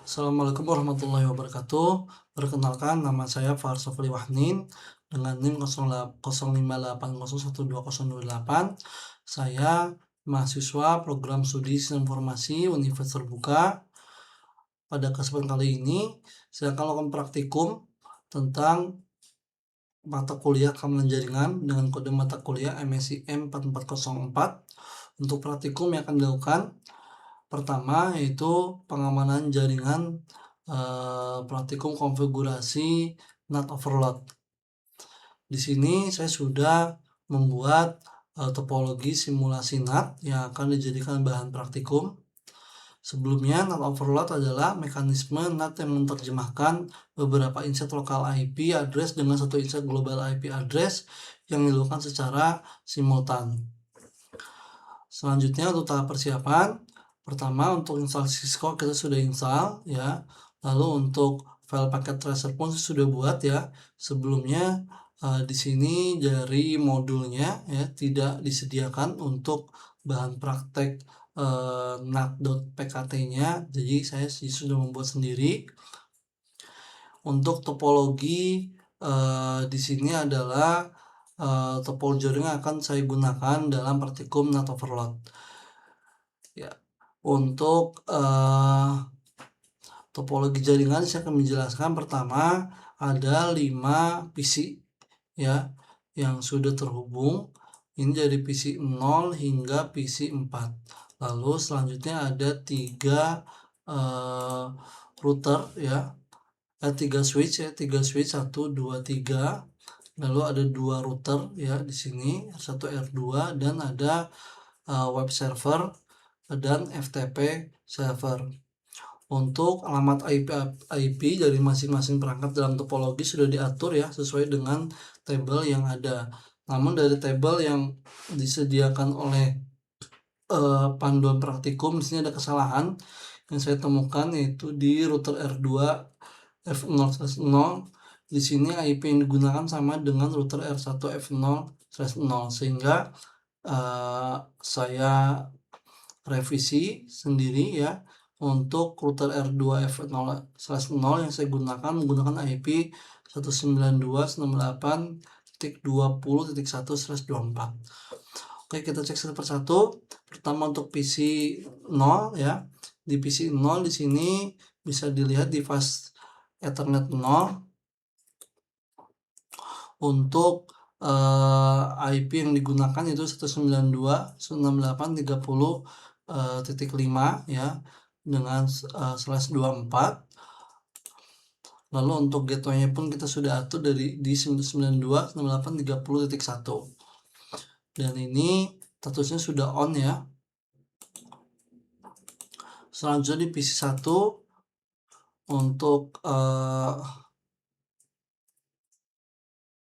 Assalamualaikum warahmatullahi wabarakatuh. Perkenalkan, nama saya Farsofli Wahnin dengan NIM 05801208. Saya mahasiswa program studi Sistem Informasi Universitas Terbuka. Pada kesempatan kali ini, saya akan melakukan praktikum tentang mata kuliah keamanan jaringan dengan kode mata kuliah MSI M4404. Untuk praktikum yang akan dilakukan, pertama yaitu pengamanan jaringan, praktikum konfigurasi NAT overload. Di sini saya sudah membuat topologi simulasi NAT yang akan dijadikan bahan praktikum. Sebelumnya, NAT overload adalah mekanisme NAT yang menerjemahkan beberapa inset lokal IP address dengan satu inset global IP address yang dilakukan secara simultan. Selanjutnya untuk tahap persiapan, pertama untuk install Cisco kita sudah install ya. Lalu untuk file packet tracer pun sudah buat ya. Sebelumnya di sini dari modulnya ya tidak disediakan untuk bahan praktek NAT.pkt-nya, jadi saya sudah membuat sendiri. Untuk topologi di sini adalah topologi jaringan akan saya gunakan dalam praktikum NAT overload. Ya, untuk topologi jaringan saya akan menjelaskan. Pertama ada 5 PC ya yang sudah terhubung. Ini dari PC 0 hingga PC 4. Lalu selanjutnya ada 3 router ya. 3 switch ya, 3 switch 1 2 3. Lalu ada 2 router ya di sini, R1 R2, dan ada web server dan FTP server. Untuk alamat IP dari masing-masing perangkat dalam topologi sudah diatur ya sesuai dengan tabel yang ada. Namun dari tabel yang disediakan oleh panduan praktikum di sini ada kesalahan yang saya temukan, yaitu di router R2 F0/0. Di sini IP yang digunakan sama dengan router R1 F0/0, sehingga saya revisi sendiri ya. Untuk router R2 F0/0 yang saya gunakan menggunakan IP 192.168.20.1/24. Oke, kita cek satu persatu. Pertama untuk PC 0 ya. Di PC 0 di sini bisa dilihat di fast Ethernet 0. Untuk IP yang digunakan itu 192.168.30.5 ya dengan /24. Lalu untuk gateway-nya pun kita sudah atur di 192.168.30.1. Dan ini statusnya sudah on ya. Selanjutnya di PC 1 untuk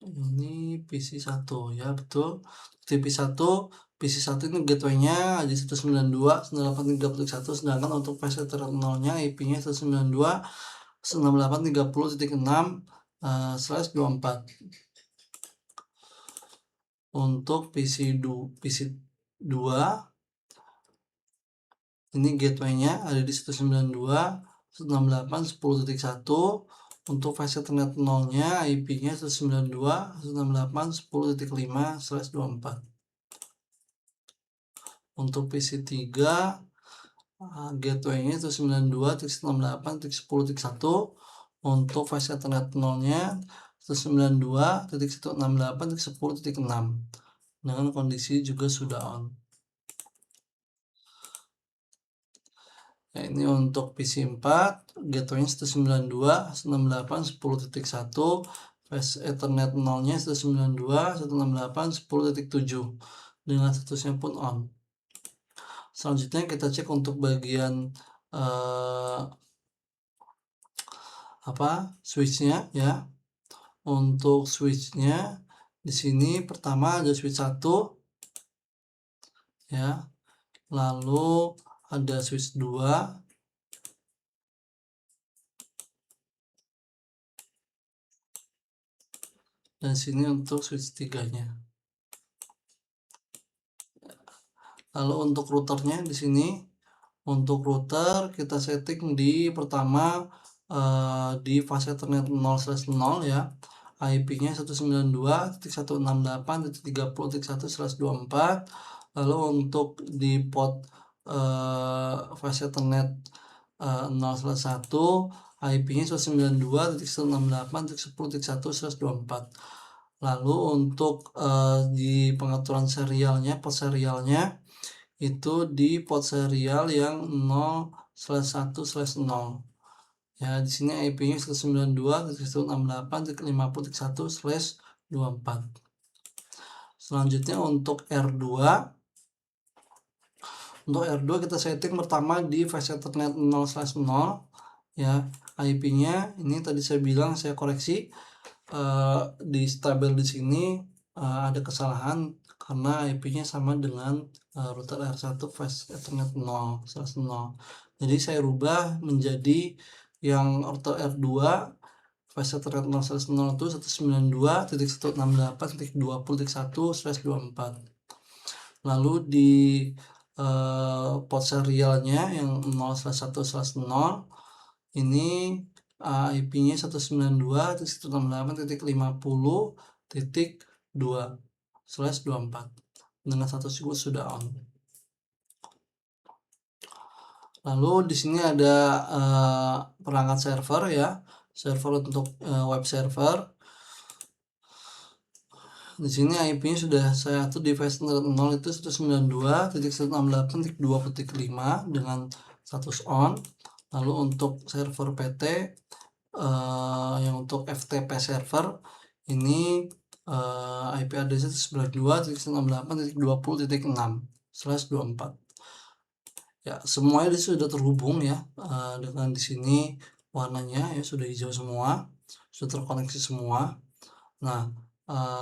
ini PC 1 ya, betul. Di PC 1 ini gateway-nya di 192.168.30.1, sedangkan untuk PC terminalnya IP-nya 192.168.30.6/24. Untuk PC 2 ini gateway-nya ada di 192.168.10.1. Untuk fase Ethernet 0-nya IP-nya 192.168.10.5/24. Untuk PC 3 gateway-nya 192.168.10.1. Untuk fase Ethernet 0-nya 192.168.10.6 dengan kondisi juga sudah on. Nah, ini untuk PC 4 gateway-nya 192.168.10.1, fase Ethernet 0-nya 192.168.10.7 dengan statusnya pun on. Selanjutnya kita cek untuk bagian switch-nya ya. Untuk switch-nya di sini pertama ada switch 1 ya. Lalu ada switch 2, dan sini untuk switch 3-nya. Lalu untuk routernya di sini Untuk router kita setting di pertama di fase Ethernet 0/0 ya. IP-nya 192.168.30.1/24. Lalu untuk di port fase Ethernet 0/1 IP-nya 192.168.10.1/24. Lalu untuk di pengaturan serialnya, port serialnya itu di port serial yang 0/1/0. Ya, di sini IP-nya 192.168.50.1/24. Selanjutnya untuk R2 kita setting pertama di fase Ethernet 0/0 ya. IP-nya ini tadi saya bilang, saya koreksi di tabel di sini ada kesalahan karena IP-nya sama dengan router R1 fase Ethernet 0/0. Jadi saya rubah menjadi yang router R2 fase Ethernet 0/0 itu 192.168.20.1/24. Lalu di port serialnya yang 0/1/0 ini IP-nya 192.168.50.2/24 dengan status sudah on. Lalu di sini ada perangkat server ya, server untuk web server. Di sini IP-nya sudah saya atur di fase 0 itu 192.168.20.5 dengan status on. Lalu untuk server PT yang untuk FTP server ini IP address 92.168.20.6/24. Ya, semuanya di sudah terhubung ya dengan di sini warnanya ya sudah hijau semua, sudah terkoneksi semua. Nah,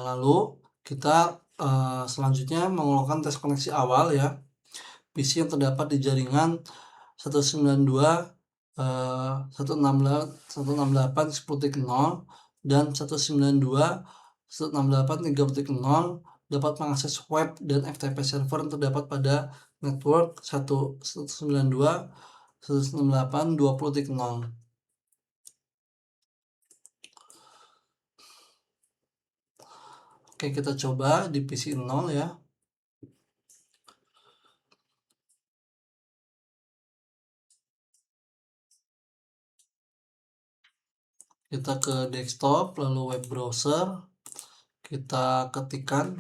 lalu kita selanjutnya melakukan tes koneksi awal ya. PC yang terdapat di jaringan 192.168.10.0 dan 192.168.3.0 dapat mengakses web dan FTP server yang terdapat pada network 192.168.20.0. Oke, kita coba di PC 0 ya. Kita ke desktop, lalu web browser, kita ketikkan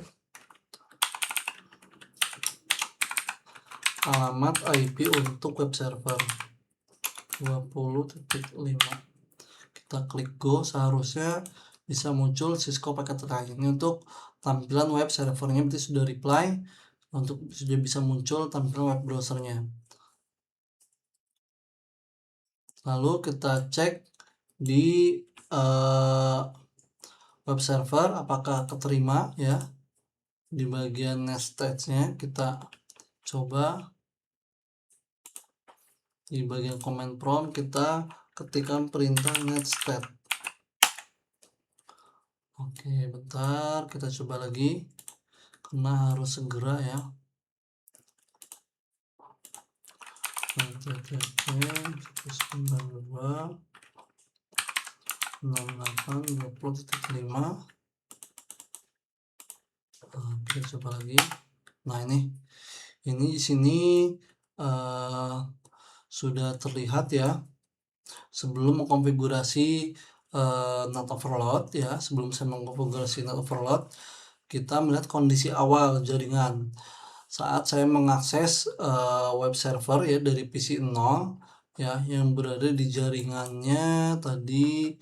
alamat IP untuk web server 20.5. Kita klik go, seharusnya bisa muncul Cisco Packet Line. Ini untuk tampilan web servernya berarti sudah reply, untuk sudah bisa muncul tampilan web browsernya. Lalu kita cek di web server apakah keterima ya. Di bagian next stage-nya kita coba di bagian command prompt kita ketikkan perintah netstat. Oke, bentar, kita coba lagi karena harus segera ya. http 192.68.20.5. Kita coba lagi. Nah, ini di sini sudah terlihat ya. Sebelum mengkonfigurasi NAT overload ya, sebelum saya mengkonfigurasi NAT overload, kita melihat kondisi awal jaringan saat saya mengakses web server ya dari PC 0 ya, yang berada di jaringannya tadi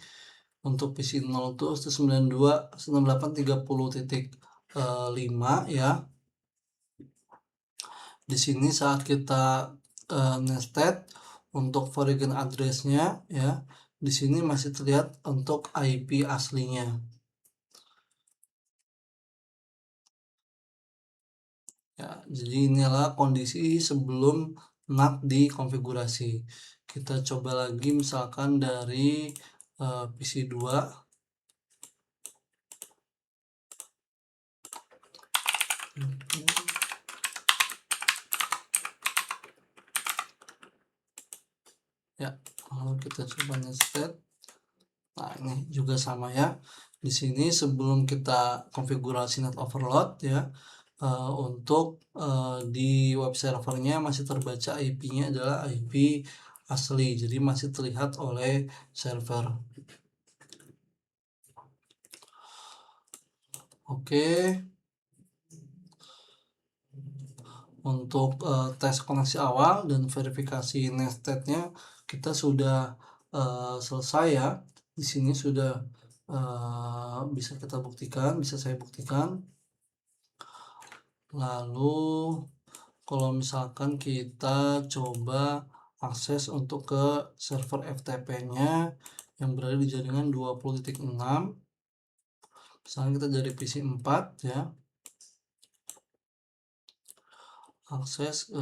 untuk PC 0 itu 192.168.30.5 ya. Di sini saat kita nested untuk foreign address-nya ya, di sini masih terlihat untuk IP aslinya. Ya, jadi inilah kondisi sebelum NAT dikonfigurasi. Kita coba lagi misalkan dari PC 2. ya. Lalu kita coba nested. Nah, ini juga sama ya. Di sini sebelum kita konfigurasi net overload ya, untuk di web servernya masih terbaca IP-nya adalah IP asli, jadi masih terlihat oleh server. Oke. Untuk tes koneksi awal dan verifikasi nestednya kita sudah selesai ya. Di sini sudah bisa kita buktikan, bisa saya buktikan. Lalu kalau misalkan kita coba akses untuk ke server FTP-nya yang berada di jaringan 20.6, misalnya kita dari PC 4 ya, akses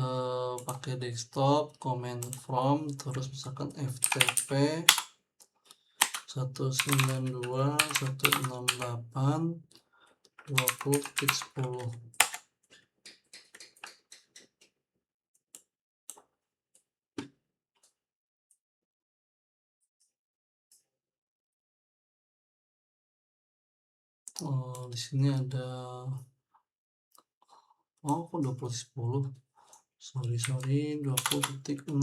pakai desktop, command from, terus misalkan FTP 192.168.20.10. Di sini ada kok 20.10, sorry 20.6.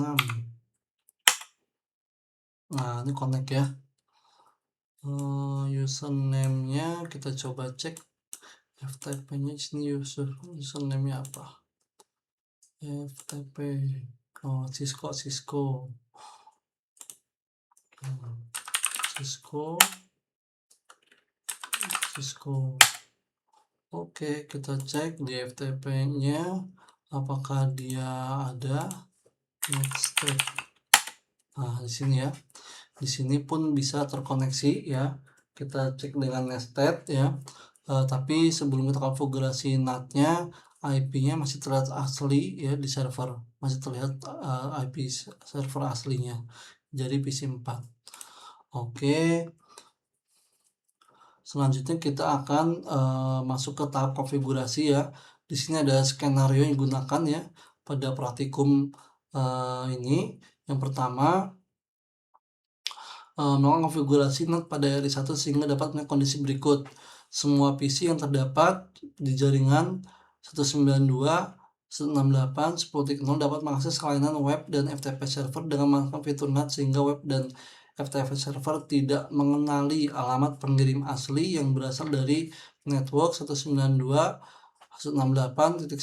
Nah, ini connect ya. Username-nya kita coba cek. FTP-nya sini username-nya apa? FTP Cisco Oke, kita cek di FTP-nya apakah dia ada netsted. Nah, di sini ya. Di sini pun bisa terkoneksi ya. Kita cek dengan nested ya. Tapi sebelum kita konfigurasi NAT-nya, IP-nya masih terlihat asli ya di server. Masih terlihat IP server aslinya. Jadi PC 4. Oke. Selanjutnya kita akan masuk ke tahap konfigurasi ya. Di sini ada skenario yang digunakan ya pada praktikum ini. Yang pertama, melakukan konfigurasi NAT pada RI1 sehingga dapat melihat kondisi berikut. Semua PC yang terdapat di jaringan 192.168.10.0 dapat mengakses kelainan web dan FTP server dengan menggunakan fitur NAT sehingga web dan FTP server tidak mengenali alamat pengirim asli yang berasal dari network 192.168.10.0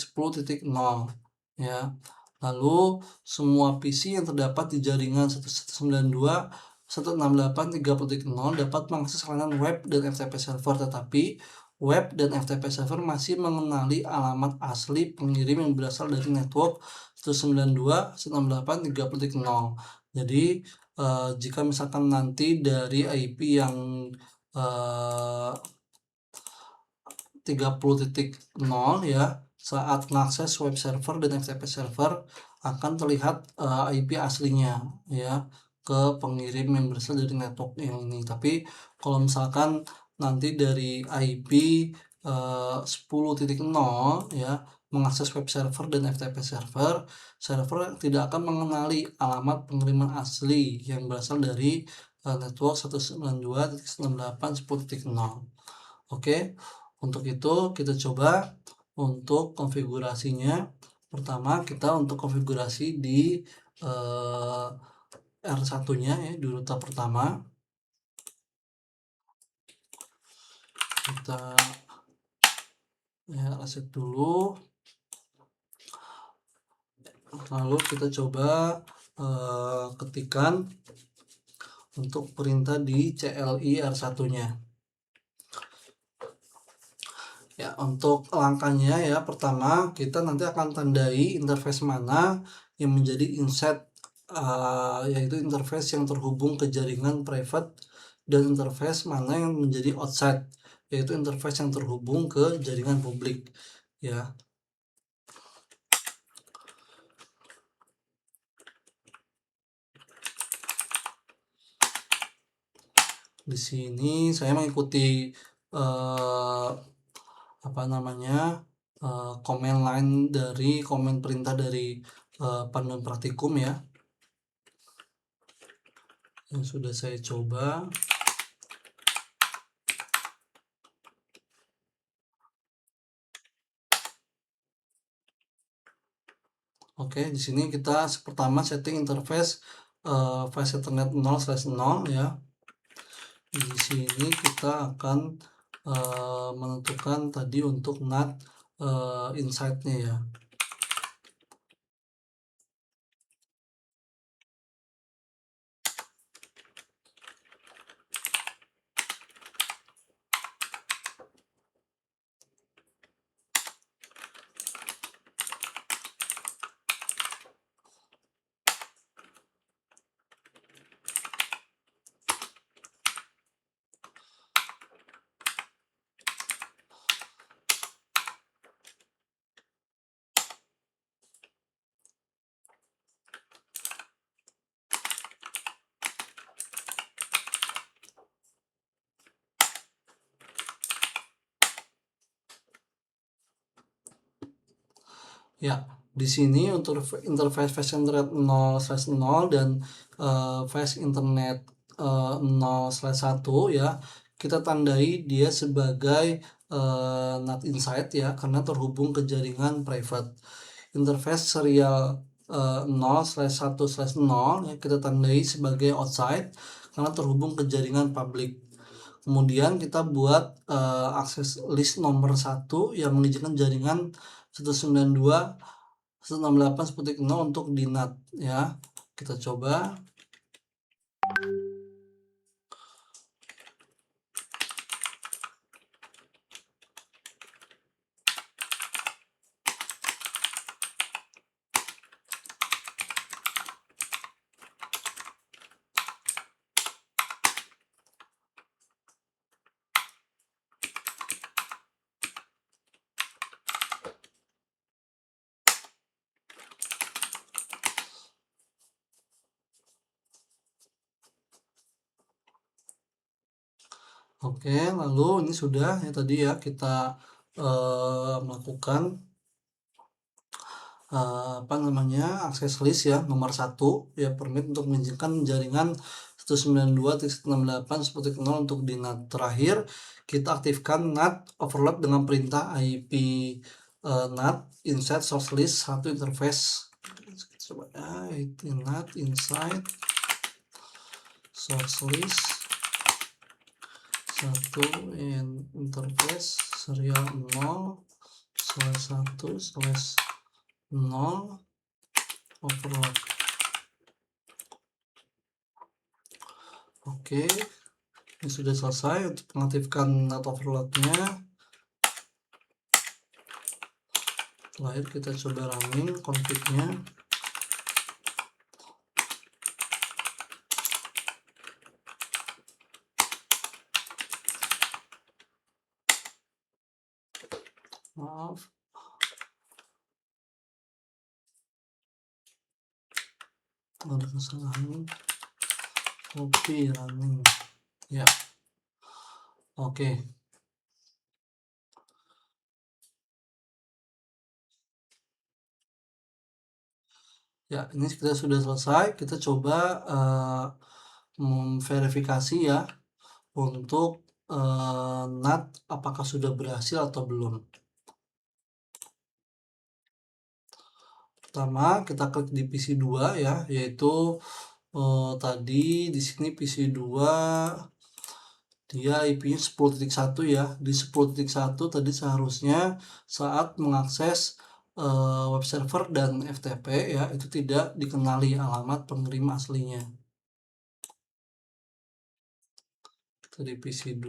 ya. Lalu semua PC yang terdapat di jaringan 192.168.30.0 dapat mengakses layanan web dan FTP server, tetapi web dan FTP server masih mengenali alamat asli pengirim yang berasal dari network 192.168.30.0. Jadi jika misalkan nanti dari IP yang 30.0 ya, saat mengakses web server dan FTP server akan terlihat IP aslinya ya ke pengirim yang berasal dari network yang ini. Tapi kalau misalkan nanti dari IP 10.0 ya mengakses web server dan FTP server tidak akan mengenali alamat pengiriman asli yang berasal dari network 192.168.10.0. Oke, untuk itu kita coba untuk konfigurasinya. Pertama kita untuk konfigurasi di R1-nya ya, di ruta pertama. Kita ya reset dulu. Lalu kita coba ketikkan untuk perintah di CLI R1-nya. Ya, untuk langkahnya ya, pertama kita nanti akan tandai interface mana yang menjadi inset, yaitu interface yang terhubung ke jaringan private, dan interface mana yang menjadi outside, yaitu interface yang terhubung ke jaringan publik ya. Di sini saya mengikuti komen line dari komen perintah dari panduan praktikum ya. yang sudah saya coba. Oke, di sini kita pertama setting interface flash Ethernet 0/0 ya. Di sini kita akan menentukan tadi untuk NAT inside-nya ya. Ya, di sini untuk interface flash internet 0/0 dan flash internet 0/1 ya, kita tandai dia sebagai NAT inside ya, karena terhubung ke jaringan private. Interface serial 0/1/0 ya, kita tandai sebagai outside karena terhubung ke jaringan public. Kemudian kita buat akses list nomor 1 yang mengizinkan jaringan 192.168.0 untuk di NAT ya. Kita coba. Oke, lalu ini sudah ya tadi ya kita melakukan apa namanya akses list ya nomor 1 ya, permit untuk mengizinkan jaringan 192.168.0 untuk di NAT. Terakhir kita aktifkan NAT overload dengan perintah IP NAT inside source list 1 interface. Coba ya, itu NAT inside source list 1 interface serial 0/1/0 overload. Oke, ini sudah selesai untuk mengaktifkan NAT overloadnya. Terakhir kita coba running config-nya. Maaf, ada kesalahan. Copy running ya. Oke, ya ini kita sudah selesai. Kita coba memverifikasi ya untuk NAT apakah sudah berhasil atau belum. Pertama kita klik di PC2 ya, yaitu tadi di sini PC2 dia IP-nya 10.1 ya. Di 10.1 tadi seharusnya saat mengakses web server dan FTP ya, itu tidak dikenali alamat pengirim aslinya. Kita di PC2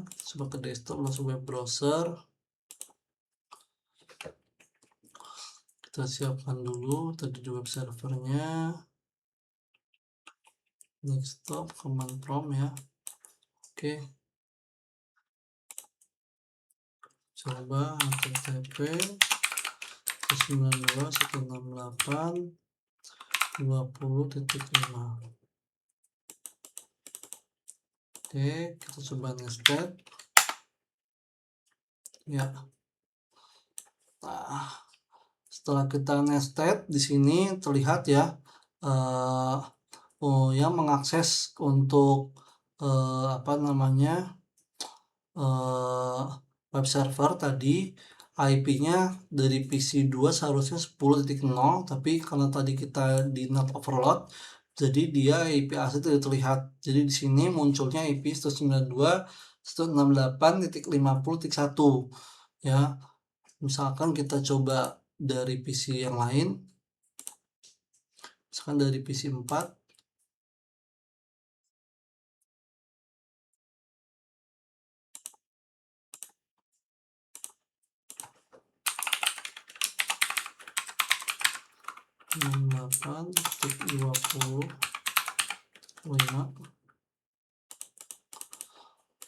coba ke desktop masuk web browser. Kita siapkan dulu tadi di web servernya, desktop command prompt ya. Oke, coba http 92.168.20.5. Oke, kita coba nested ya. Nah, setelah kita nested di sini terlihat ya yang mengakses untuk, apa namanya, web server tadi IP-nya dari PC2 seharusnya 10.0, tapi karena tadi kita di NAT overload, jadi dia IP asli tidak terlihat. Jadi di sini munculnya IP 192.168.50.1 ya. Misalkan kita coba dari PC yang lain, misalkan dari PC 4.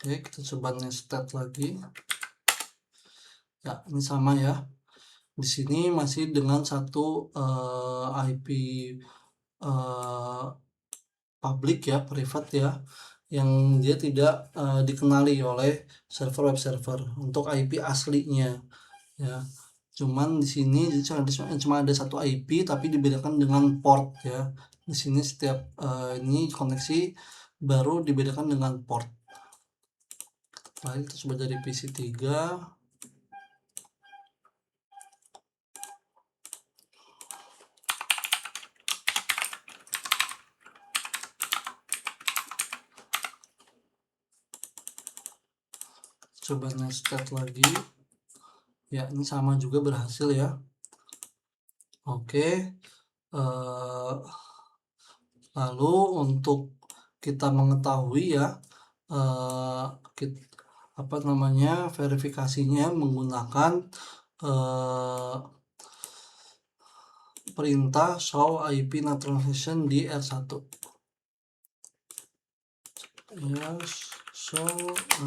Oke, kita coba nested lagi. Ya, ini sama ya. Di sini masih dengan satu IP public ya, private ya, yang dia tidak dikenali oleh server web server untuk IP aslinya ya. Cuman di sini cuma ada satu IP tapi dibedakan dengan port ya. Di sini setiap ini koneksi baru dibedakan dengan port. Baik, kita coba dari PC3. Coba nested lagi. Ya, ini sama juga berhasil ya. Oke. Lalu untuk kita mengetahui ya, apa namanya, verifikasinya menggunakan perintah show IP NAT translation di R1 ya. Show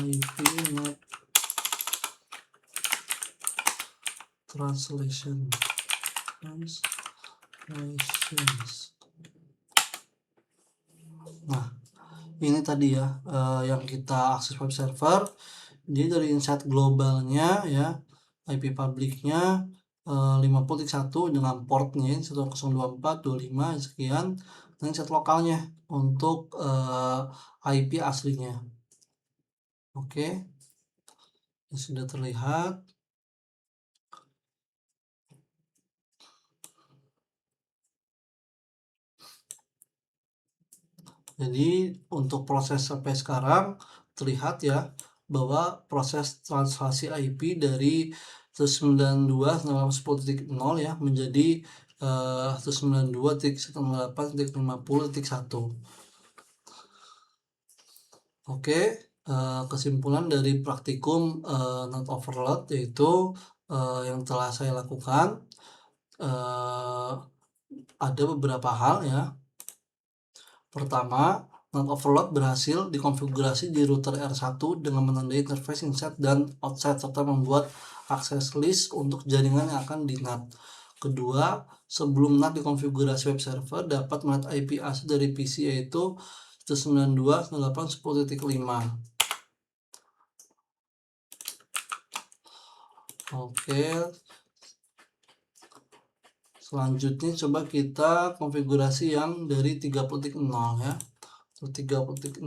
IP NAT translations. Nah, ini tadi ya yang kita akses web server. Jadi dari insight globalnya ya, IP publiknya 50.1 dengan portnya 1024.25 sekian, dan insight lokalnya untuk IP aslinya. Oke, ini sudah terlihat. Jadi untuk proses sampai sekarang terlihat ya bahwa proses translasi IP dari 192.168.10.0 ya menjadi 192.168.50.1. Oke, kesimpulan dari praktikum NAT overload yaitu yang telah saya lakukan ada beberapa hal ya. Pertama, NAT overload berhasil dikonfigurasi di router R1 dengan menandai interface inside dan outside serta membuat akses list untuk jaringan yang akan di NAT. Kedua, sebelum NAT dikonfigurasi web server dapat melihat IP asli dari PC yaitu 192.168.10.5. Oke. Selanjutnya coba kita konfigurasi yang dari 3.0 ya. 3.0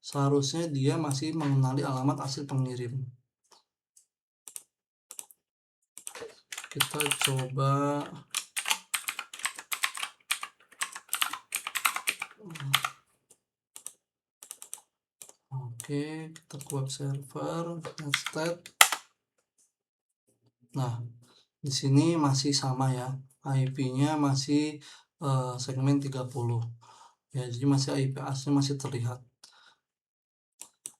seharusnya dia masih mengenali alamat asli pengirim. Kita coba oke, kita ke web server nested. Nah, di sini masih sama ya, IP-nya masih segmen 30 ya, jadi masih IP asli masih terlihat.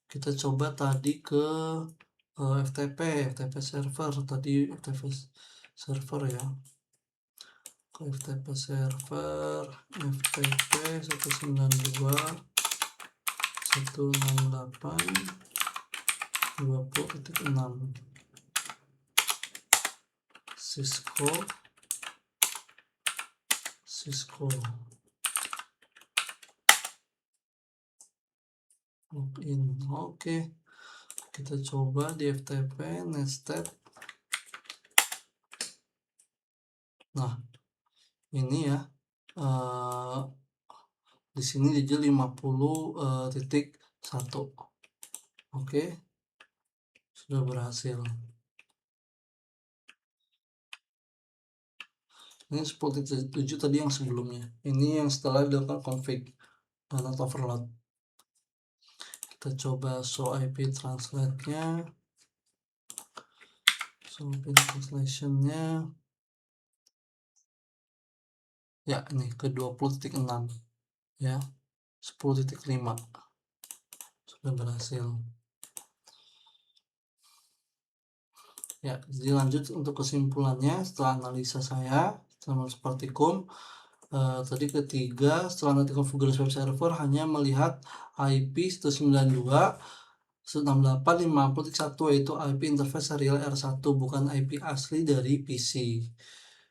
Kita coba tadi ke FTP server, tadi FTP server ya, ke FTP server FTP 192.168.20.6 Cisco login. Oke, kita coba di FTP nested. Nah, ini ya Di sini jadi 50.1. Oke, sudah berhasil. Ini 10.7 tadi yang sebelumnya. Ini yang setelah dilakukan config not overload. Kita coba show IP translate-nya. Show IP translation-nya. Ya, ini ke 20.6 ya. 10.5 sudah berhasil. Ya, jadi lanjut untuk kesimpulannya setelah analisa saya sama Praktikum. Tadi ketiga, setelah nanti konfigurasi web server hanya melihat IP 192.168.50.1 yaitu IP interface serial R1, bukan IP asli dari PC.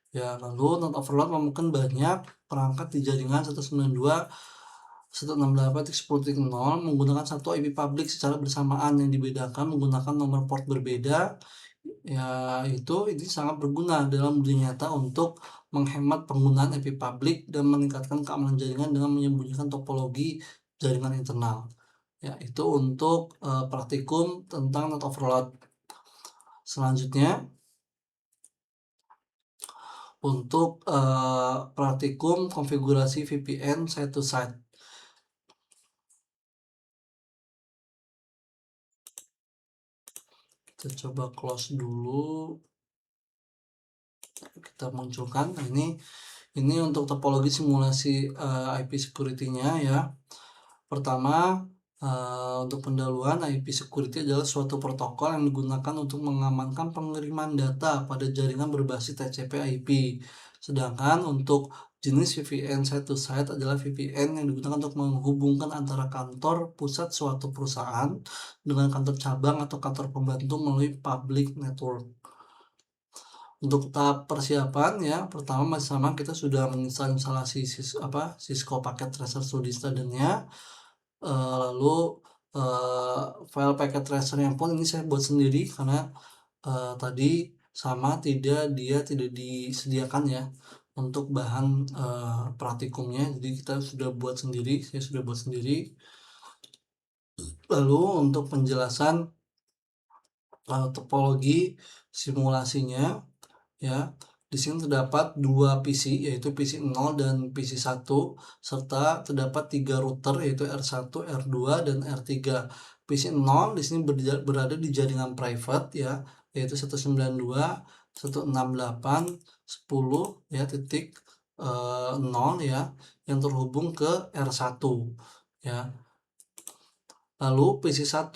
Ya, lalu not overload memungkinkan banyak perangkat di jaringan 192.168.10.0 menggunakan satu IP public secara bersamaan yang dibedakan menggunakan nomor port berbeda. Ya, ini sangat berguna dalam dunia nyata untuk menghemat penggunaan IP public dan meningkatkan keamanan jaringan dengan menyembunyikan topologi jaringan internal. Ya, itu untuk praktikum tentang not overload. Selanjutnya untuk praktikum konfigurasi VPN site to site. Kita coba close dulu. Kita munculkan. Nah, ini untuk topologi simulasi IP security-nya ya. Pertama, untuk pendahuluan, IP security adalah suatu protokol yang digunakan untuk mengamankan pengiriman data pada jaringan berbasis TCP/IP. Sedangkan untuk jenis VPN site to site adalah VPN yang digunakan untuk menghubungkan antara kantor pusat suatu perusahaan dengan kantor cabang atau kantor pembantu melalui public network. Untuk tahap persiapan ya, pertama masih sama, kita sudah menginstal instalasi Cisco Packet Tracer Studio Standard-nya. Lalu file packet tracer-nya pun ini saya buat sendiri karena tadi sama dia tidak disediakan ya untuk bahan praktikumnya, jadi kita sudah buat sendiri, saya sudah buat sendiri. Lalu untuk penjelasan topologi simulasinya ya, di sini terdapat dua PC yaitu PC 0 dan PC 1 serta terdapat 3 router yaitu R1, R2 dan R3. PC 0 di sini berada di jaringan private ya, yaitu 192.168.10 ya titik 0 ya, yang terhubung ke R1 ya. Lalu PC 1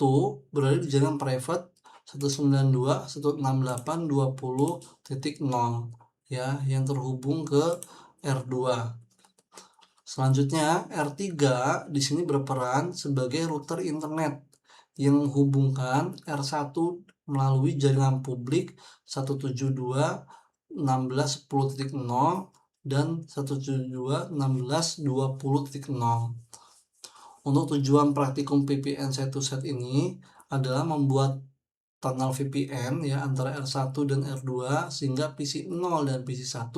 berada di jaringan private 192.168.20.0 ya, yang terhubung ke R2. Selanjutnya R3 di sini berperan sebagai router internet yang menghubungkan R1 melalui jaringan publik 172.16.10.0 dan 172.16.20.0. Untuk tujuan praktikum VPN site to site ini adalah membuat tunnel VPN ya antara R1 dan R2 sehingga PC 0 dan PC 1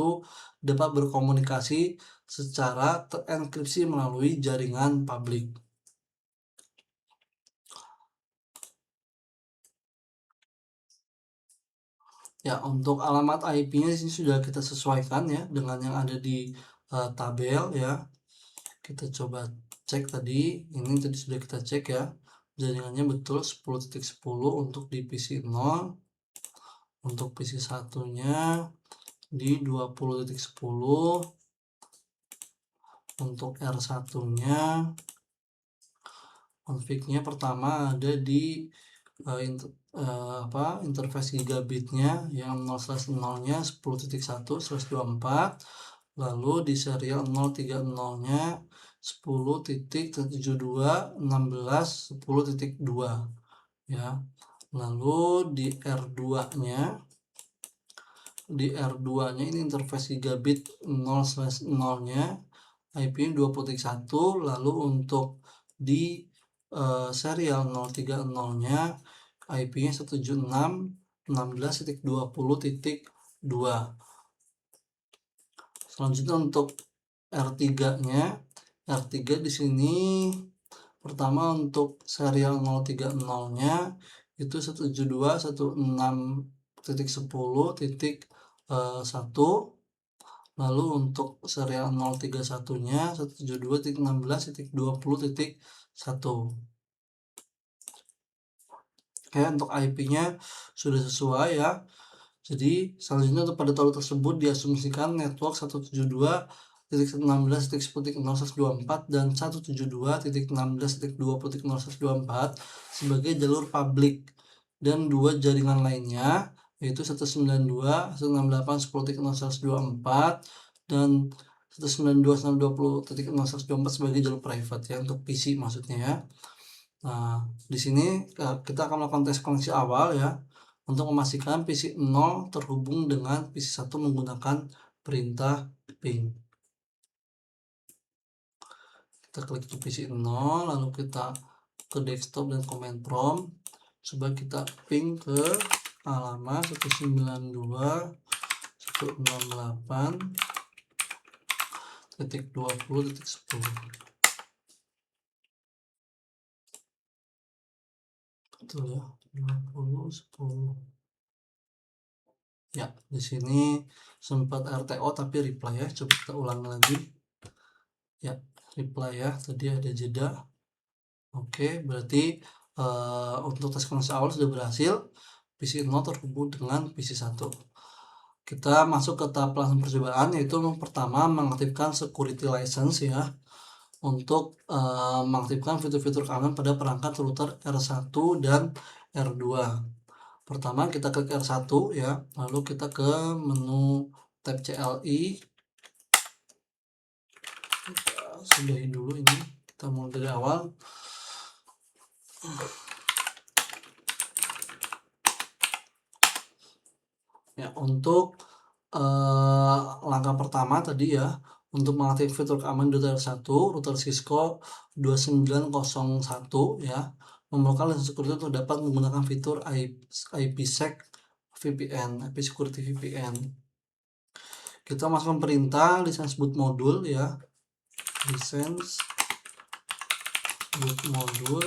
dapat berkomunikasi secara terenkripsi melalui jaringan publik. Ya, untuk alamat IP-nya di sini sudah kita sesuaikan ya dengan yang ada di tabel ya. Kita coba cek tadi, ini tadi sudah kita cek ya. Jaringannya betul 10.10 untuk di PC 0. Untuk PC 1-nya di 20.10. Untuk R1-nya config-nya pertama ada di interface gigabitnya yang 0/0-nya 10.1/24, lalu di serial 030-nya 10.72.16.10.2 ya. Lalu di R2-nya ini interface gigabit 0/0-nya IP 20.1, lalu untuk di serial 030-nya IP-nya 176.16.20.2. Selanjutnya untuk R3-nya R3 di sini pertama untuk serial 030-nya itu 172.16.10.1. Lalu untuk serial 031-nya 172.16.20.1. Oke, untuk IP-nya sudah sesuai ya. Jadi selanjutnya untuk pada tahun tersebut diasumsikan network 172.16.10.0.124 dan 172.16.20.0.124 sebagai jalur publik, dan dua jaringan lainnya yaitu 192.168.10.0.124 dan 192.120.0.124 sebagai jalur private ya, untuk PC maksudnya ya. Nah, di sini kita akan melakukan tes koneksi awal ya, untuk memastikan PC 0 terhubung dengan PC 1 menggunakan perintah ping. Kita klik di PC 0, lalu kita ke desktop dan command prompt. Coba kita ping ke alamat 192.168.20.10. Betul ya, 20.10. Ya, di sini sempat RTO tapi reply ya. Coba kita ulang lagi. Ya, reply ya. Tadi ada jeda. Oke, berarti untuk tes koneksi awal sudah berhasil. PC 0 terhubung dengan PC 1. Kita masuk ke tahap pelaksanaan percobaan, yaitu pertama mengaktifkan security license ya, untuk mengaktifkan fitur-fitur keamanan pada perangkat router R1 dan R2. Pertama kita klik R1 ya, lalu kita ke menu tab CLI. Kita sudahi dulu ini, kita mulai dari awal. Ya, untuk langkah pertama tadi ya, untuk mengaktifkan fitur keamanan di router 1, router Cisco 2901 ya, memerlukan lisensi security untuk dapat menggunakan fitur IPsec VPN, IP Security VPN. Kita masukkan perintah license boot modul ya, license boot modul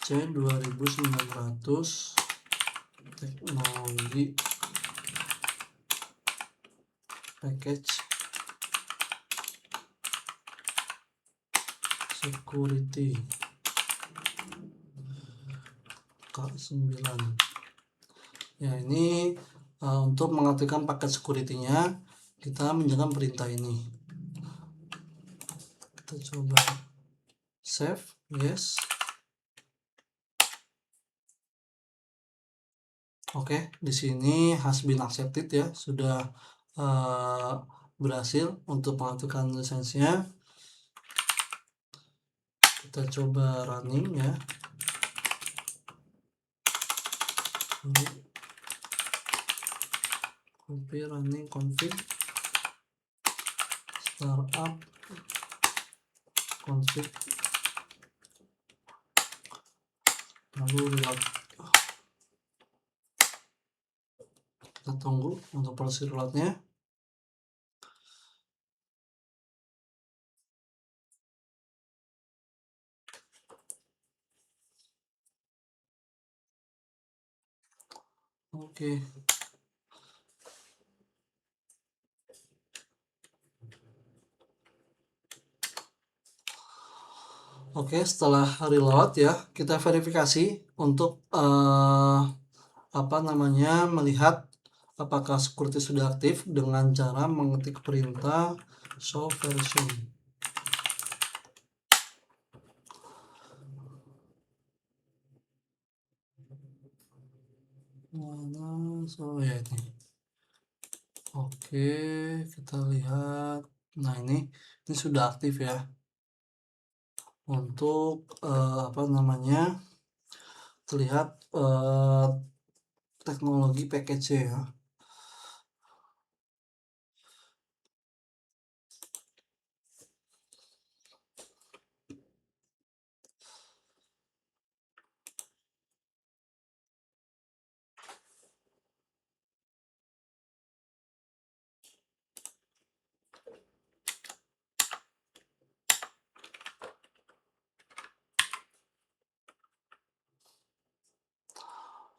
C2900 teknologi package security K9 ya. Ini untuk mengaktifkan paket security-nya kita menjalankan perintah ini. Kita coba save, yes. Oke, di sini has been accepted ya, sudah berhasil untuk mengaktifkan lisensinya. Kita coba running ya. Copy running config startup config, lalu reload. Kita tunggu untuk proses reloadnya. Oke. Oke, setelah reload ya, kita verifikasi untuk melihat apakah security sudah aktif dengan cara mengetik perintah show version. Ya ini. Oke, kita lihat. Nah, ini sudah aktif ya. Untuk terlihat teknologi package ya.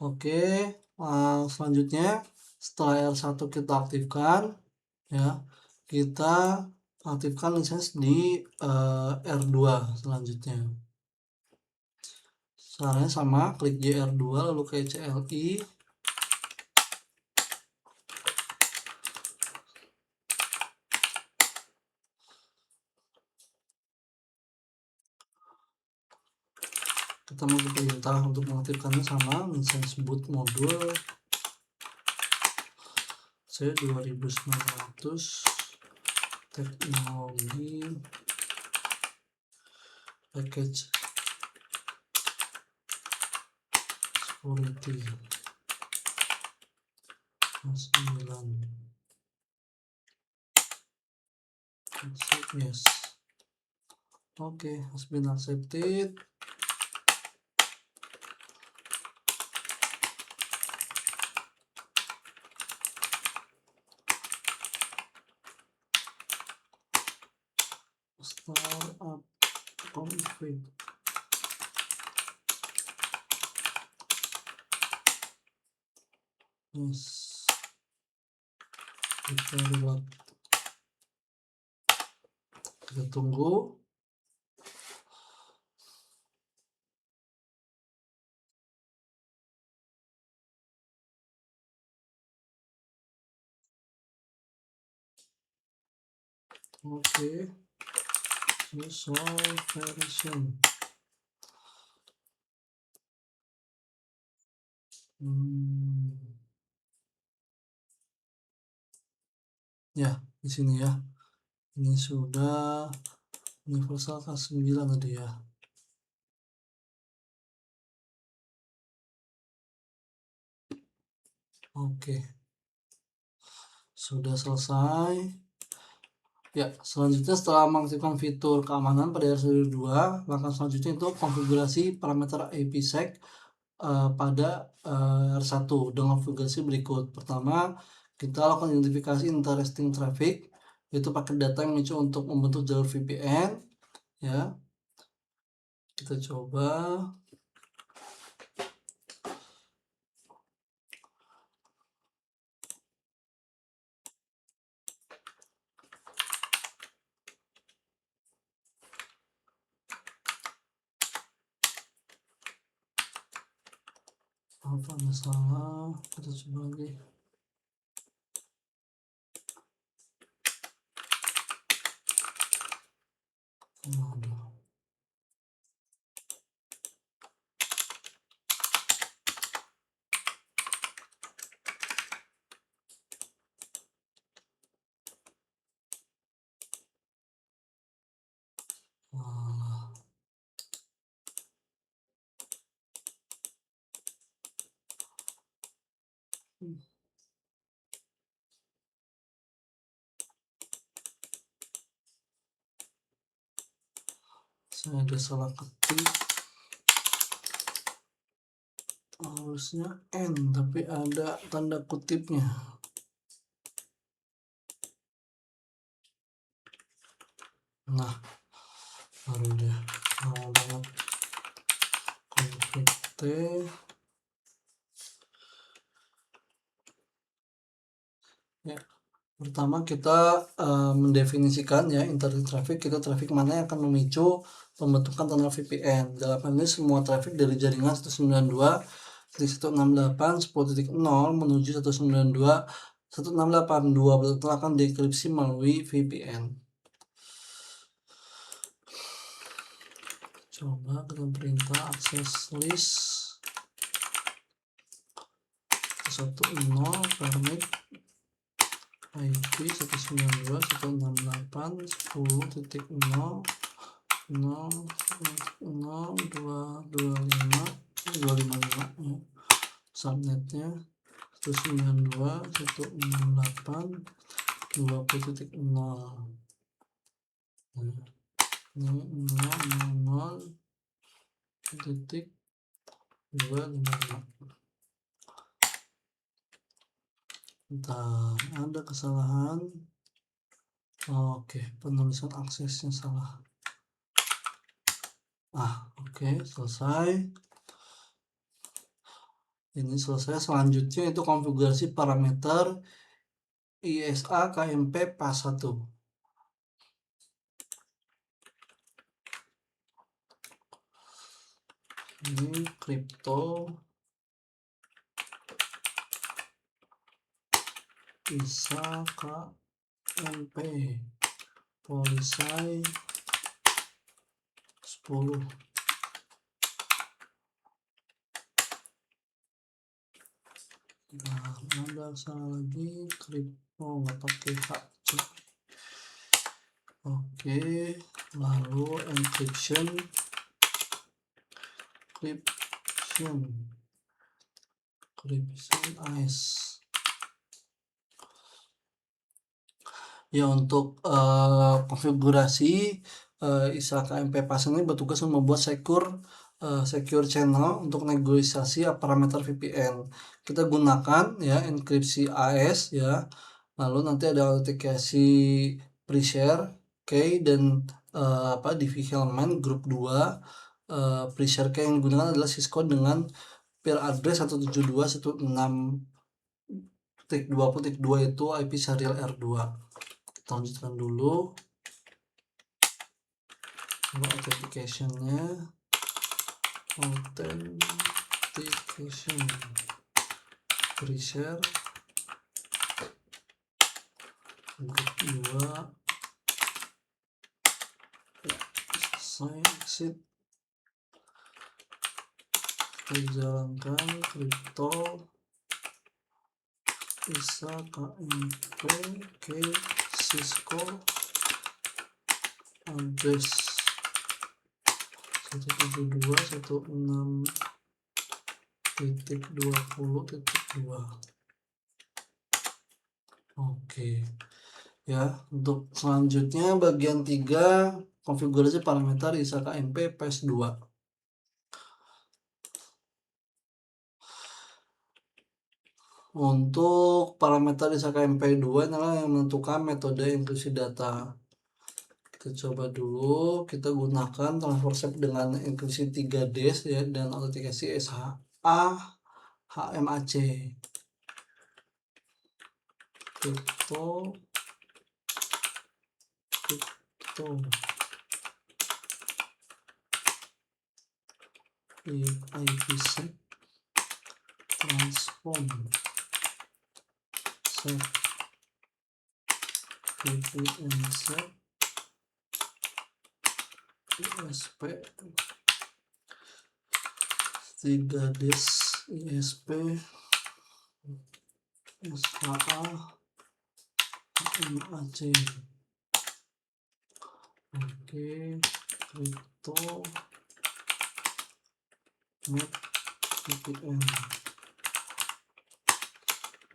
Oke, selanjutnya setelah R1 kita aktifkan, ya, kita aktifkan lisensi di R2 selanjutnya. Caranya sama, klik JR2 lalu ke CLI. Kita mau perintah untuk mengaktifkannya sama lisensi boot modul C2900 teknologi package security 9. Yes. Oke, has been accepted. Start up config. Yes. Kita reload. Kita tunggu. Oke. Resolve version. Ya, di sini ya. Ini sudah universal K9 tadi ya. Oke. Sudah selesai. Ya, selanjutnya setelah mengaktifkan fitur keamanan pada R2, langkah selanjutnya itu konfigurasi parameter IPsec pada R1 dengan konfigurasi berikut. Pertama, kita lakukan identifikasi interesting traffic, yaitu pakai data yang muncul untuk membentuk jalur VPN. Ya, kita coba. Apa masalah? Kita coba lagi. Saya ada salah ketik, harusnya N tapi ada tanda kutipnya. Nah, baru dia lama banget. Konflik T. Ya, pertama kita mendefinisikan ya internet traffic, kita traffic mana yang akan memicu pembentukan tunnel VPN. Dalam hal ini semua traffic dari jaringan 192.168.10.0 menuju 192.168.2 betul akan dekripsi melalui VPN. Coba kita perintah akses list 10 permit IP 192.168.10.0.0.255 subnetnya 192.168.20.0 0.255. Bentar, ada kesalahan. Oke, penulisan aksesnya salah. Oke, selesai. Ini selesai. Selanjutnya itu konfigurasi parameter ISA KMP PAS 1. Ini crypto ISA KMP Polisai 10. Nah, ada salah lagi, crypto nggak pakai H. Oke, lalu encryption AES. Ya, untuk konfigurasi ISA KMP PAS ini bertugas membuat secure channel untuk negosiasi parameter VPN. Kita gunakan ya enkripsi AES ya. Lalu nanti ada autentikasi pre-share key dan Diffie Hellman grup 2. Pre-share key yang digunakan adalah Cisco dengan peer address 172.168.20.2 itu IP serial R2. Kita lanjutkan dulu. Authentication-nya. Authentication pre-share grup 2 ya, selesai. Exit. Kita jalankan crypto ISA KMP ke Cisco address 172.168.20.2. Oke ya, untuk selanjutnya bagian 3 konfigurasi parameter ISA KMP PAS 2. Untuk parameter ISA KMP 2 adalah yang menentukan metode enkripsi data. Kita coba dulu, kita gunakan transfer step dengan enkripsi 3DS ya, dan autentikasi SHA HMAC. Crypto IPsec transform set VPN set ISP 3DS ISP SHA HMAC. Oke, crypto map VPN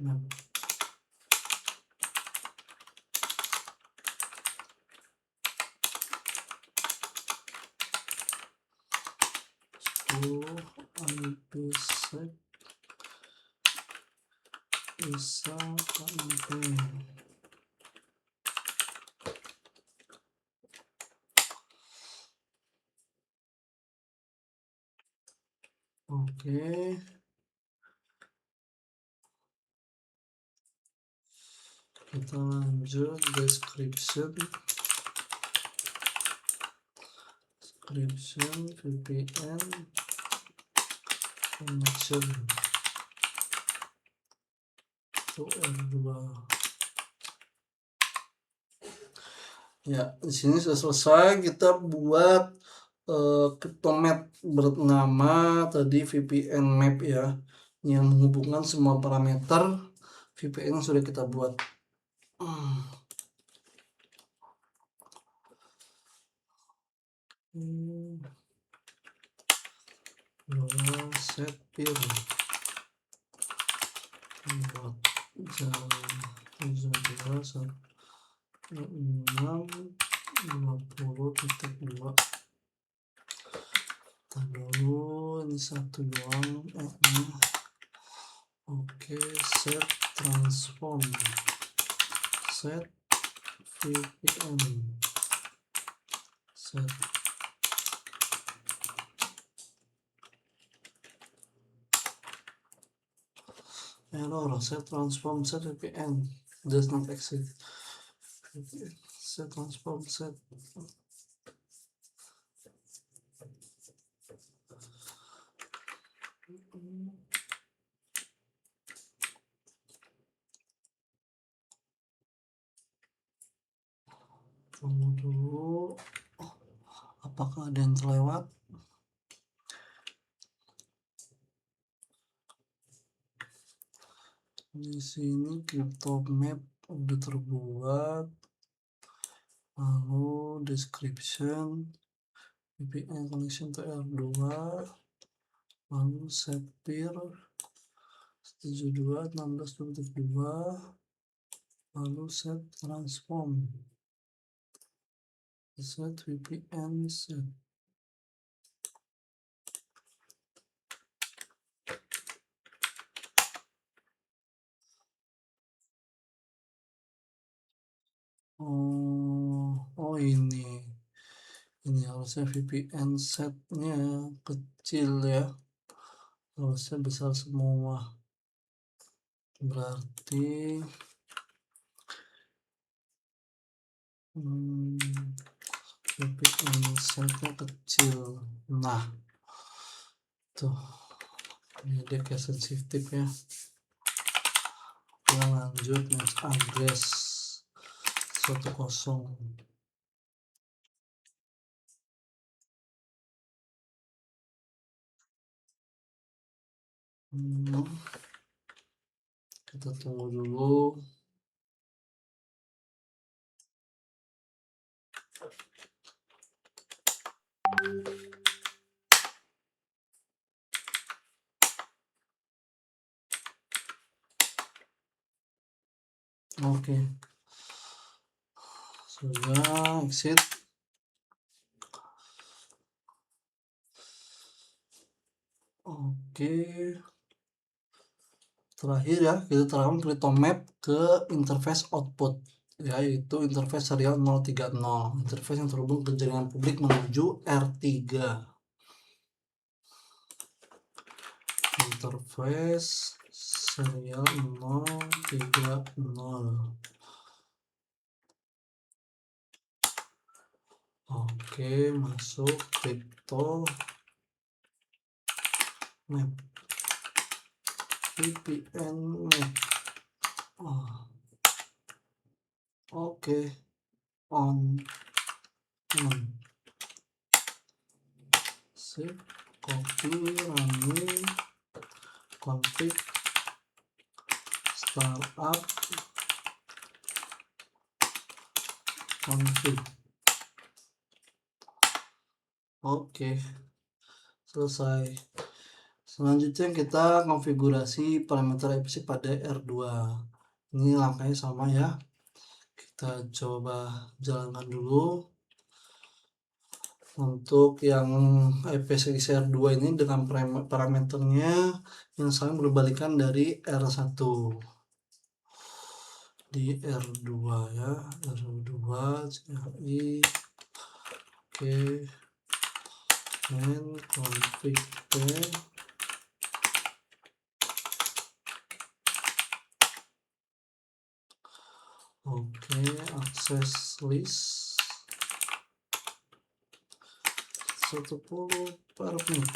map. IPsec ISA KMP. Oke, kita lanjut description VPN connection to R2. Ya, di sini sudah selesai. Kita buat crypto map bernama tadi VPN map ya, yang menghubungkan semua parameter VPN yang sudah kita buat. Set peer buat jam 17.6.20.2. Kita dulu ini satu doang Oke, set transform set VPN set. error set transform set VPN does not exist. Set transform set tunggu dulu, apakah ada yang terlewat? Di sini crypto map udah terbuat, lalu description VPN connection to R2, lalu Sapphire 72.16.2, lalu set transform set VPN set. Oh ini harusnya VPN setnya kecil ya, harusnya besar semua, berarti VPN setnya kecil. Nah tuh, ini dia kayak sensitif ya. Kita lanjut next address 10. Kita tunggu dulu. Oke, sudah exit. Oke, terakhir ya, kita terapkan crypto map ke interface output, yaitu interface serial 030, interface yang terhubung ke jaringan publik menuju R3. Interface serial 030. Oke, masuk crypto map VPN map. Oke, on sip, copy, running, config, startup, config. Oke, selesai. Selanjutnya kita konfigurasi parameter IPC pada R2. Ini langkahnya sama ya, kita coba jalankan dulu. Untuk yang IPC R2 ini dengan parameternya yang saling berbalikan dari R1 di R2 ya, R2 CLI. Oke, and config P. Oke, access list 10 per menit,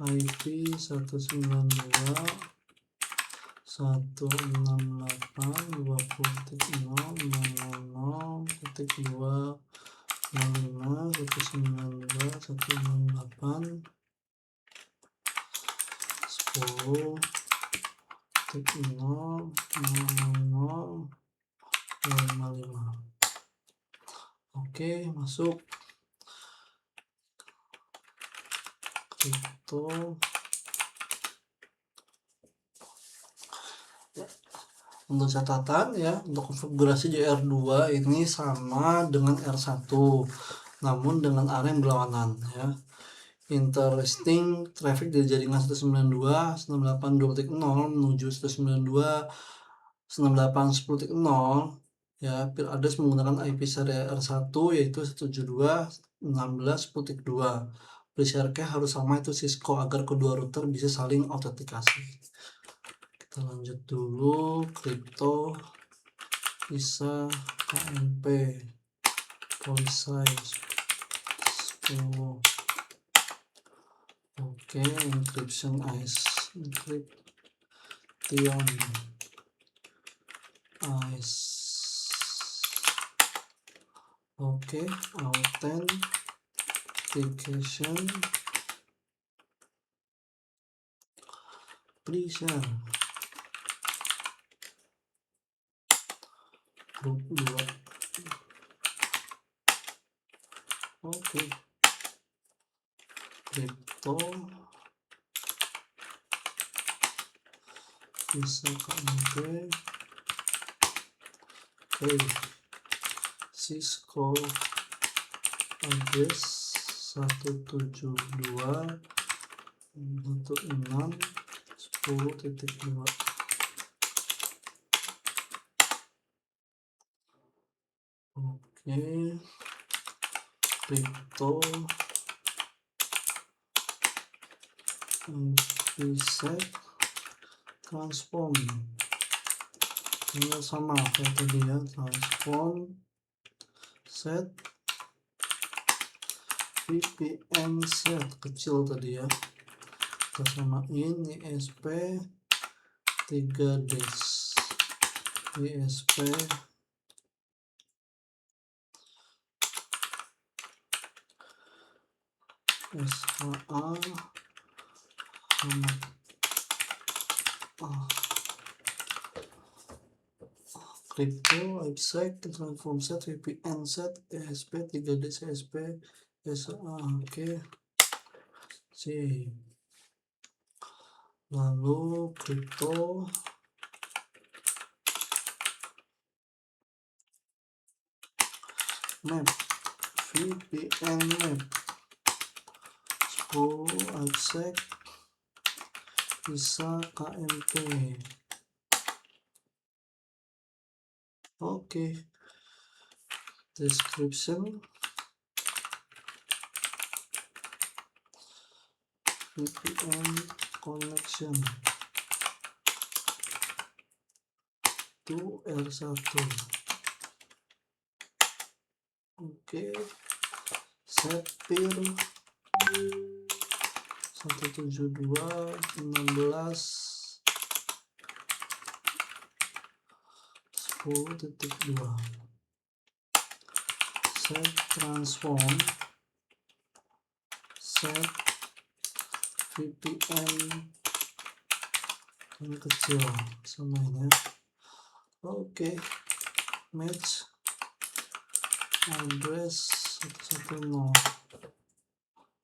IP 192.168.0.0.10.0.0.055. Oke, masuk itu. Untuk catatan ya, untuk konfigurasi JR2 ini sama dengan R1, namun dengan arah yang berlawanan ya. Interesting traffic dari jaringan 192.168.2.0 menuju 192.168.10.0 ya, peer address menggunakan IP seri R1 yaitu 172.16.10.2. Pre-share key harus sama, itu Cisco, agar kedua router bisa saling autentikasi. Kita lanjut dulu, crypto bisa KMP PolySize 10. Oke, encryption ice encryption ice. Oke, authentication pressure group 2. Oke, crypto bisa KMP. Oke, Cisco address 172.16.10.2. Oke, crypto reset transform ini sama kayak tadi ya, transform set VPN set kecil tadi ya, kita samain ISP 3 dash ISP SHA sama crypto website transform set VPN set ESP 3 dash ESP SHA. Oke, sih. Lalu crypto map VPN map 10 AppSec bisa KMP. Oke, description VPN connection to R1. Oke, set peer 172.16.10.2. set transform set VPN ini kecil sama ini ya. Oke, match address 110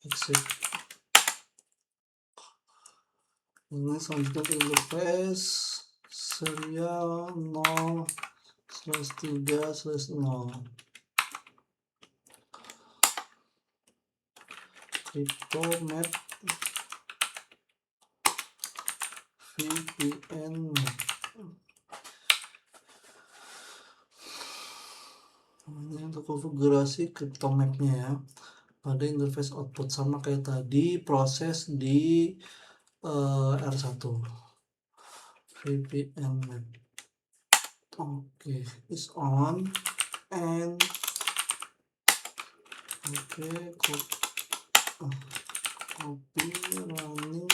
exit. Ini selanjutnya kita paste serial 0/3/0 crypto map VPN map. Ini untuk konfigurasi crypto mapnya ya, pada interface output sama kayak tadi proses di R1 VPN map. Oke, is on and oke, copy running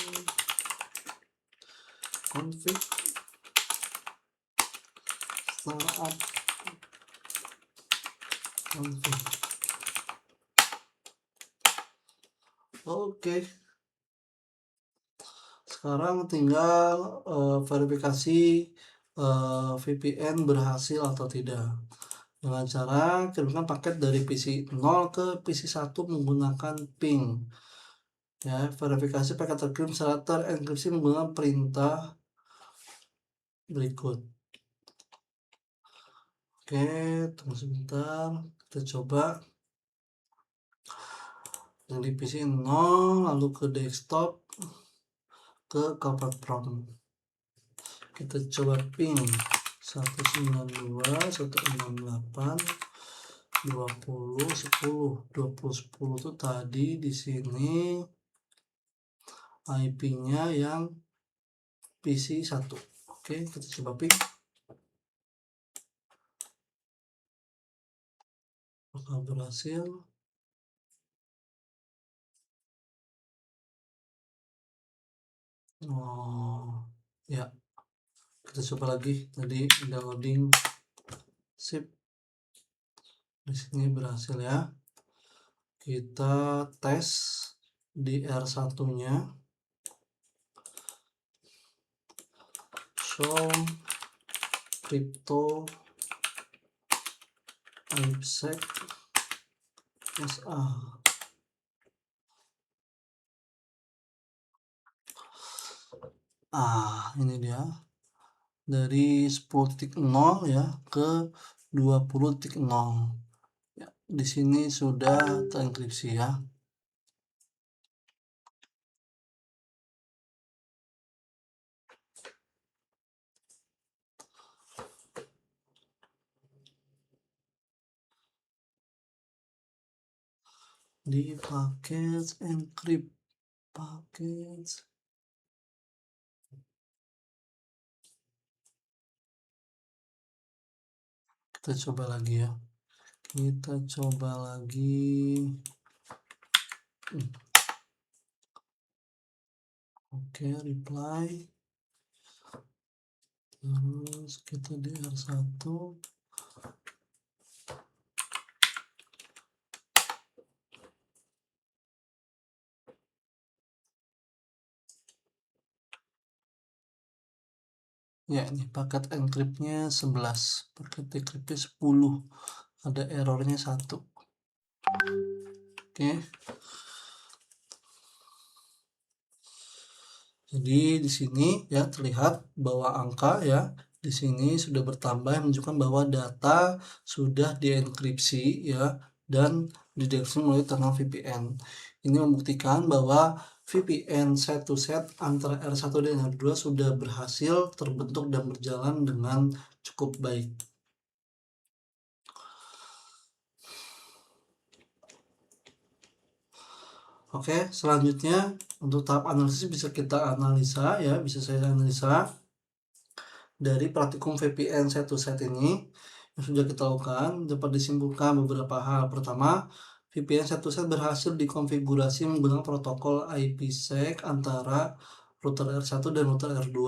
config startup config. Oke, sekarang tinggal verifikasi VPN berhasil atau tidak dengan cara kirimkan paket dari PC 0 ke PC 1 menggunakan ping ya. Verifikasi paket terkirim secara terenkripsi menggunakan perintah berikut. Oke, tunggu sebentar, kita coba dari PC 0 lalu ke desktop ke cover prompt. Kita coba ping 192.168.20.10 itu tadi di sini IP-nya yang PC 1. Oke, kita coba pick. Apakah berhasil? Oh, ya. Kita coba lagi. Tadi udah loading. Sip. Di sini berhasil ya. Kita tes di R1-nya. Show crypto IPsec SA. Ini dia. Dari 10.0 ya ke 20.0. Ya, di sini sudah terenkripsi ya. Di paket encrypt paket. Kita coba lagi ya. Kita coba lagi. Oke, reply. Terus kita di R1. Ya, ini paket encryptnya 11, paket decryptnya 10, ada errornya 1. Oke. Jadi di sini ya terlihat bahwa angka ya di sini sudah bertambah, menunjukkan bahwa data sudah dienkripsi ya dan dideteksi melalui tunnel VPN. Ini membuktikan bahwa VPN set to set antara R1 dan R2 sudah berhasil terbentuk dan berjalan dengan cukup baik. Oke, selanjutnya untuk tahap analisis bisa kita analisa ya, bisa saya analisa dari praktikum VPN set to set ini yang sudah kita lakukan. Dapat disimpulkan beberapa hal. Pertama, VPN set to set berhasil dikonfigurasi menggunakan protokol IPsec antara router R1 dan router R2.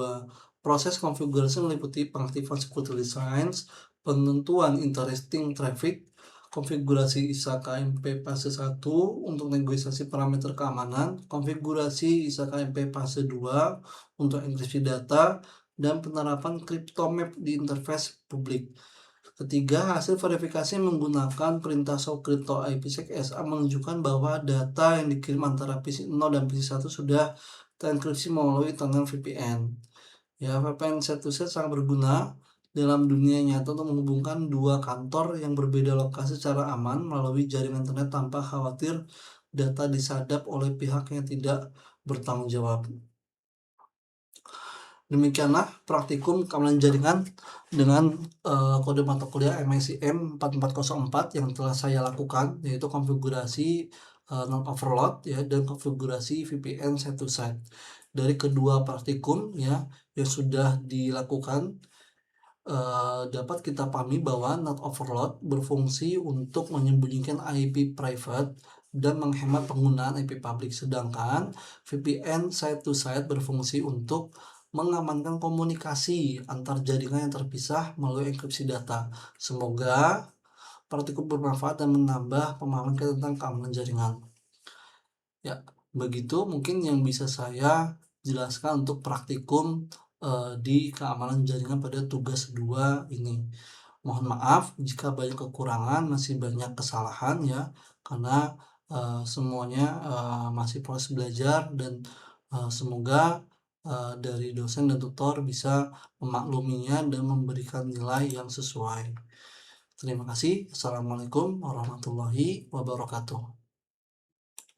Proses konfigurasi meliputi pengaktifan security license, penentuan interesting traffic, konfigurasi ISA KMP fase 1 untuk negosiasi parameter keamanan, konfigurasi ISA KMP fase 2 untuk enkripsi data, dan penerapan cryptomap di interface publik. Ketiga, hasil verifikasi menggunakan perintah show crypto IPsec SA menunjukkan bahwa data yang dikirim antara PC 0 dan PC 1 sudah terenkripsi melalui tunnel VPN. Ya, VPN set to set sangat berguna dalam dunia nyata untuk menghubungkan dua kantor yang berbeda lokasi secara aman melalui jaringan internet tanpa khawatir data disadap oleh pihak yang tidak bertanggung jawab. Demikianlah praktikum keamanan jaringan dengan kode mata kuliah MICM 4404 yang telah saya lakukan, yaitu konfigurasi non-overload ya dan konfigurasi VPN set to set. Dari kedua praktikum ya yang sudah dilakukan, dapat kita pahami bahwa not overload berfungsi untuk menyembunyikan IP private dan menghemat penggunaan IP public, sedangkan VPN site to site berfungsi untuk mengamankan komunikasi antar jaringan yang terpisah melalui enkripsi data. Semoga praktikum bermanfaat dan menambah pemahaman kita tentang keamanan jaringan. Ya, begitu mungkin yang bisa saya jelaskan untuk praktikum di keamanan jaringan pada tugas 2 ini. Mohon maaf jika banyak kekurangan, masih banyak kesalahan ya, karena semuanya masih proses belajar dan semoga dari dosen dan tutor bisa memakluminya dan memberikan nilai yang sesuai. Terima kasih. Assalamualaikum warahmatullahi wabarakatuh.